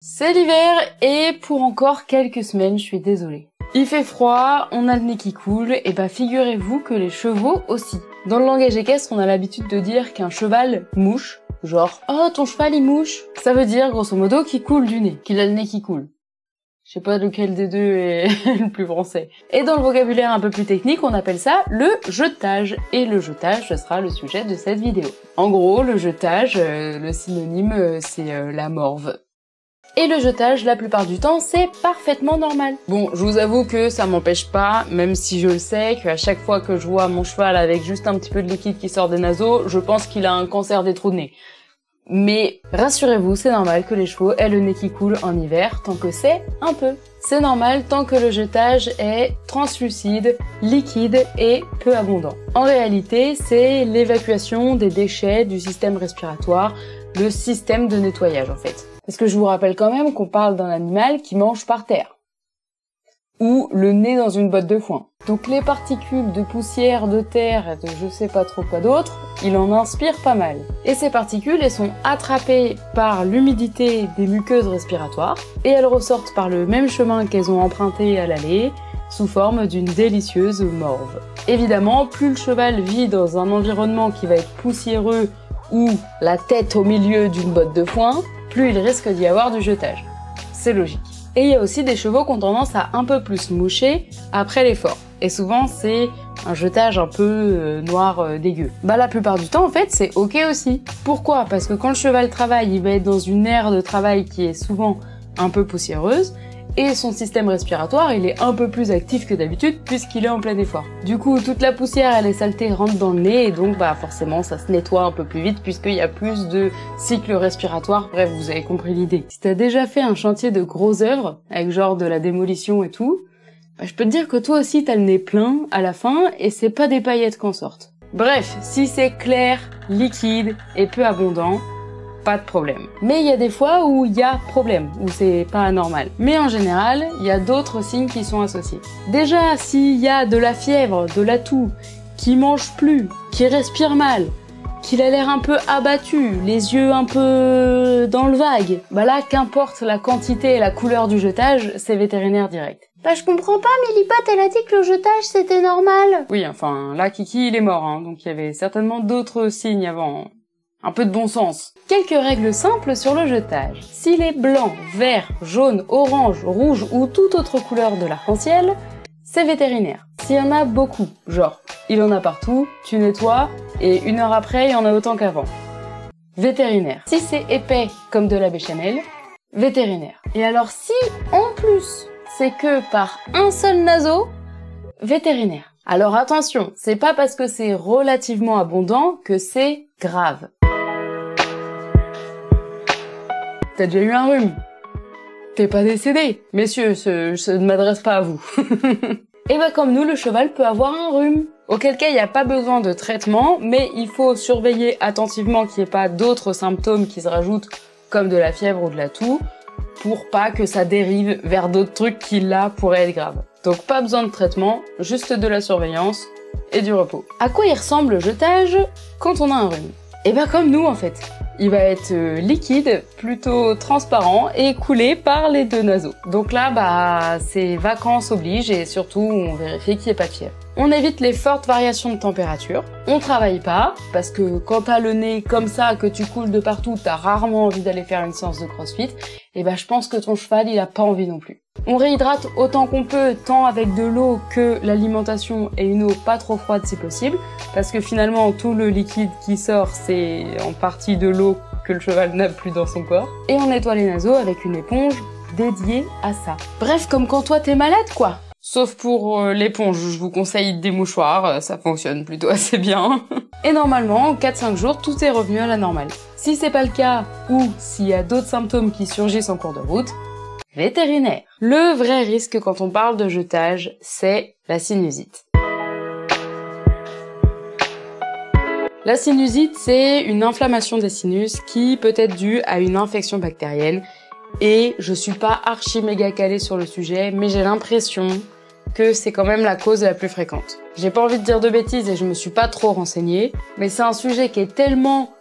C'est l'hiver et pour encore quelques semaines, je suis désolée. Il fait froid, on a le nez qui coule, et bah figurez-vous que les chevaux aussi. Dans le langage équestre, on a l'habitude de dire qu'un cheval mouche, genre « Oh, ton cheval il mouche !» Ça veut dire grosso modo qu'il coule du nez, qu'il a le nez qui coule. Je sais pas lequel des deux est le plus français. Et dans le vocabulaire un peu plus technique, on appelle ça le jetage. Et le jetage, ce sera le sujet de cette vidéo. En gros, le jetage, le synonyme, c'est la morve. Et le jetage, la plupart du temps, c'est parfaitement normal. Bon, je vous avoue que ça m'empêche pas, même si je le sais, qu'à chaque fois que je vois mon cheval avec juste un petit peu de liquide qui sort des naseaux, je pense qu'il a un cancer des trous de nez. Mais rassurez-vous, c'est normal que les chevaux aient le nez qui coule en hiver, tant que c'est un peu. C'est normal tant que le jetage est translucide, liquide et peu abondant. En réalité, c'est l'évacuation des déchets du système respiratoire, le système de nettoyage en fait. Parce que je vous rappelle quand même qu'on parle d'un animal qui mange par terre. Ou le nez dans une botte de foin. Donc les particules de poussière, de terre et de je sais pas trop quoi d'autre, il en inspire pas mal. Et ces particules, elles sont attrapées par l'humidité des muqueuses respiratoires et elles ressortent par le même chemin qu'elles ont emprunté à l'aller, sous forme d'une délicieuse morve. Évidemment, plus le cheval vit dans un environnement qui va être poussiéreux ou la tête au milieu d'une botte de foin, plus il risque d'y avoir du jetage. C'est logique. Et il y a aussi des chevaux qui ont tendance à un peu plus moucher après l'effort. Et souvent, c'est un jetage un peu noir dégueu. Bah la plupart du temps, en fait, c'est ok aussi. Pourquoi? Parce que quand le cheval travaille, il va être dans une aire de travail qui est souvent un peu poussiéreuse, et son système respiratoire, il est un peu plus actif que d'habitude puisqu'il est en plein effort. Du coup, toute la poussière et les saletés rentrent dans le nez et donc bah forcément ça se nettoie un peu plus vite puisqu'il y a plus de cycle respiratoire. Bref, vous avez compris l'idée. Si t'as déjà fait un chantier de gros œuvres, avec genre de la démolition et tout, bah, je peux te dire que toi aussi t'as le nez plein à la fin et c'est pas des paillettes qu'en sortent. Bref, si c'est clair, liquide et peu abondant, pas de problème. Mais il y a des fois où il y a problème, où c'est pas anormal. Mais en général, il y a d'autres signes qui sont associés. Déjà, s'il y a de la fièvre, de la toux, qui mange plus, qui respire mal, qu'il a l'air un peu abattu, les yeux un peu dans le vague, bah là, qu'importe la quantité et la couleur du jetage, c'est vétérinaire direct. Bah je comprends pas, Millipat, elle a dit que le jetage c'était normal. Oui, enfin, là, Kiki, il est mort, hein, donc il y avait certainement d'autres signes avant. Un peu de bon sens. Quelques règles simples sur le jetage. S'il est blanc, vert, jaune, orange, rouge ou toute autre couleur de l'arc-en-ciel, c'est vétérinaire. S'il y en a beaucoup, genre, il en a partout, tu nettoies, et 1 heure après, il y en a autant qu'avant. Vétérinaire. Si c'est épais, comme de la béchamel, vétérinaire. Et alors si, en plus, c'est que par un seul naseau, vétérinaire. Alors attention, c'est pas parce que c'est relativement abondant que c'est grave. T'as déjà eu un rhume? T'es pas décédé? Messieurs, je ne m'adresse pas à vous. Et bah comme nous, le cheval peut avoir un rhume. Auquel cas, il n'y a pas besoin de traitement, mais il faut surveiller attentivement qu'il n'y ait pas d'autres symptômes qui se rajoutent, comme de la fièvre ou de la toux, pour pas que ça dérive vers d'autres trucs qui, là, pourraient être graves. Donc pas besoin de traitement, juste de la surveillance et du repos. À quoi il ressemble le jetage quand on a un rhume? Et bah comme nous en fait. Il va être liquide, plutôt transparent et coulé par les 2 naseaux. Donc là, bah, c'est vacances oblige et surtout, on vérifie qu'il n'y ait pas de fièvre. On évite les fortes variations de température. On travaille pas, parce que quand t'as le nez comme ça, que tu coules de partout, t'as rarement envie d'aller faire une séance de crossfit. Et bah, je pense que ton cheval, il a pas envie non plus. On réhydrate autant qu'on peut, tant avec de l'eau que l'alimentation et une eau pas trop froide si possible, parce que finalement tout le liquide qui sort c'est en partie de l'eau que le cheval n'a plus dans son corps. Et on nettoie les naseaux avec une éponge dédiée à ça. Bref, comme quand toi t'es malade quoi. Sauf pour l'éponge, je vous conseille des mouchoirs, ça fonctionne plutôt assez bien. Et normalement, en 4-5 jours, tout est revenu à la normale. Si c'est pas le cas, ou s'il y a d'autres symptômes qui surgissent en cours de route, vétérinaire. Le vrai risque quand on parle de jetage, c'est la sinusite. La sinusite, c'est une inflammation des sinus qui peut être due à une infection bactérienne. Et je suis pas archi méga calée sur le sujet, mais j'ai l'impression que c'est quand même la cause la plus fréquente. J'ai pas envie de dire de bêtises et je me suis pas trop renseignée, mais c'est un sujet qui est tellement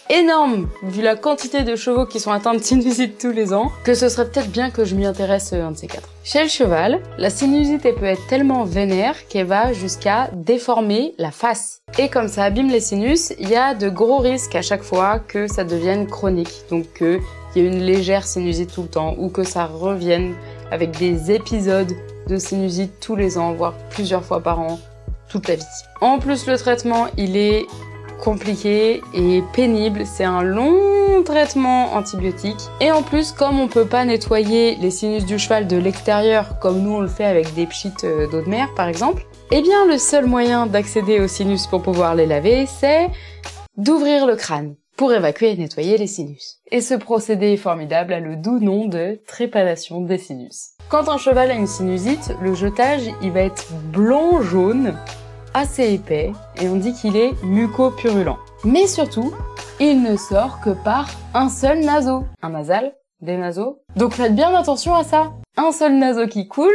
énorme, vu la quantité de chevaux qui sont atteints de sinusite tous les ans, que ce serait peut-être bien que je m'y intéresse un de ces quatre. Chez le cheval, la sinusite peut être tellement vénère qu'elle va jusqu'à déformer la face. Et comme ça abîme les sinus, il y a de gros risques à chaque fois que ça devienne chronique. Donc qu'il y ait une légère sinusite tout le temps, ou que ça revienne avec des épisodes de sinusite tous les ans, voire plusieurs fois par an, toute la vie. En plus, le traitement, il est compliqué et pénible, c'est un long traitement antibiotique. Et en plus, comme on peut pas nettoyer les sinus du cheval de l'extérieur, comme nous on le fait avec des pchites d'eau de mer par exemple, eh bien le seul moyen d'accéder aux sinus pour pouvoir les laver, c'est d'ouvrir le crâne pour évacuer et nettoyer les sinus. Et ce procédé formidable a le doux nom de trépanation des sinus. Quand un cheval a une sinusite, le jetage il va être blanc-jaune, assez épais, et on dit qu'il est mucopurulent. Mais surtout, il ne sort que par un seul naseau. Un nasal, des naseaux. Donc faites bien attention à ça. Un seul naseau qui coule,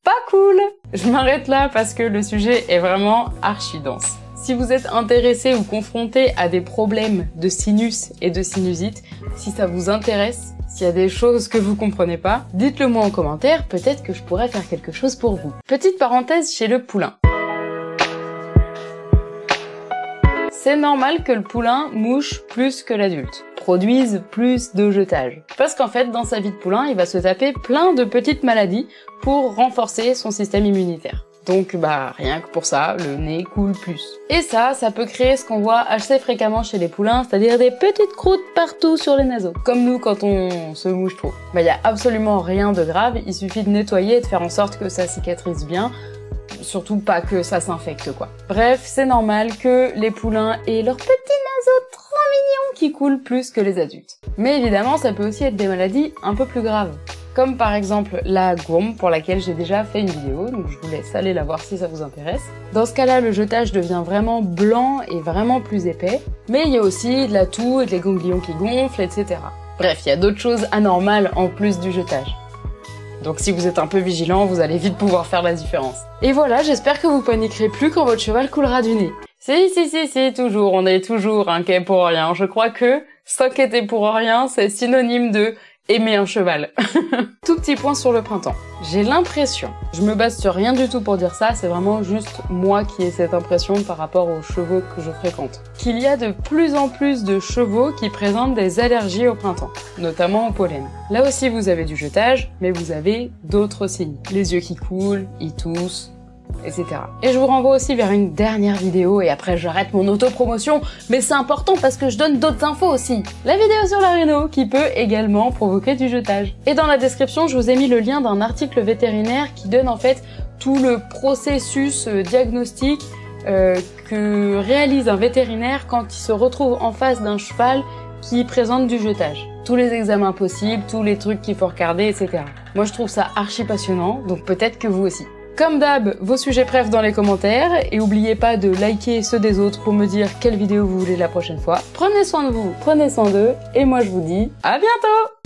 pas cool. Je m'arrête là parce que le sujet est vraiment archi dense. Si vous êtes intéressé ou confronté à des problèmes de sinus et de sinusite, si ça vous intéresse, s'il y a des choses que vous comprenez pas, dites-le moi en commentaire, peut-être que je pourrais faire quelque chose pour vous. Petite parenthèse chez le poulain. C'est normal que le poulain mouche plus que l'adulte, produise plus de jetage. Parce qu'en fait, dans sa vie de poulain, il va se taper plein de petites maladies pour renforcer son système immunitaire. Donc rien que pour ça, le nez coule plus. Et ça peut créer ce qu'on voit assez fréquemment chez les poulains, c'est-à-dire des petites croûtes partout sur les naseaux. Comme nous quand on se mouche trop. Y a absolument rien de grave, il suffit de nettoyer et de faire en sorte que ça cicatrise bien. Surtout pas que ça s'infecte quoi. Bref, c'est normal que les poulains aient leurs petits naseaux trop mignons qui coulent plus que les adultes. Mais évidemment, ça peut aussi être des maladies un peu plus graves. Comme par exemple la gourme pour laquelle j'ai déjà fait une vidéo, donc je vous laisse aller la voir si ça vous intéresse. Dans ce cas-là, le jetage devient vraiment blanc et vraiment plus épais, mais il y a aussi de la toux et des ganglions qui gonflent, etc. Bref, il y a d'autres choses anormales en plus du jetage. Donc si vous êtes un peu vigilant, vous allez vite pouvoir faire la différence. Et voilà, j'espère que vous paniquerez plus quand votre cheval coulera du nez. Si, toujours, on est toujours inquiet pour rien. Je crois que s'inquiéter pour rien, c'est synonyme de aimer un cheval. Tout petit point sur le printemps. J'ai l'impression, je me base sur rien du tout pour dire ça, c'est vraiment juste moi qui ai cette impression par rapport aux chevaux que je fréquente, qu'il y a de plus en plus de chevaux qui présentent des allergies au printemps, notamment au pollen. Là aussi vous avez du jetage, mais vous avez d'autres signes. Les yeux qui coulent, ils toussent, etc. Et je vous renvoie aussi vers une dernière vidéo et après j'arrête mon autopromotion, mais c'est important parce que je donne d'autres infos aussi. La vidéo sur la rhino qui peut également provoquer du jetage. Et dans la description, je vous ai mis le lien d'un article vétérinaire qui donne en fait tout le processus diagnostique que réalise un vétérinaire quand il se retrouve en face d'un cheval qui présente du jetage. Tous les examens possibles, tous les trucs qu'il faut regarder, etc. Moi je trouve ça archi passionnant, donc peut-être que vous aussi. Comme d'hab, vos sujets préf dans les commentaires et n'oubliez pas de liker ceux des autres pour me dire quelle vidéo vous voulez la prochaine fois. Prenez soin de vous, prenez soin d'eux et moi je vous dis à bientôt!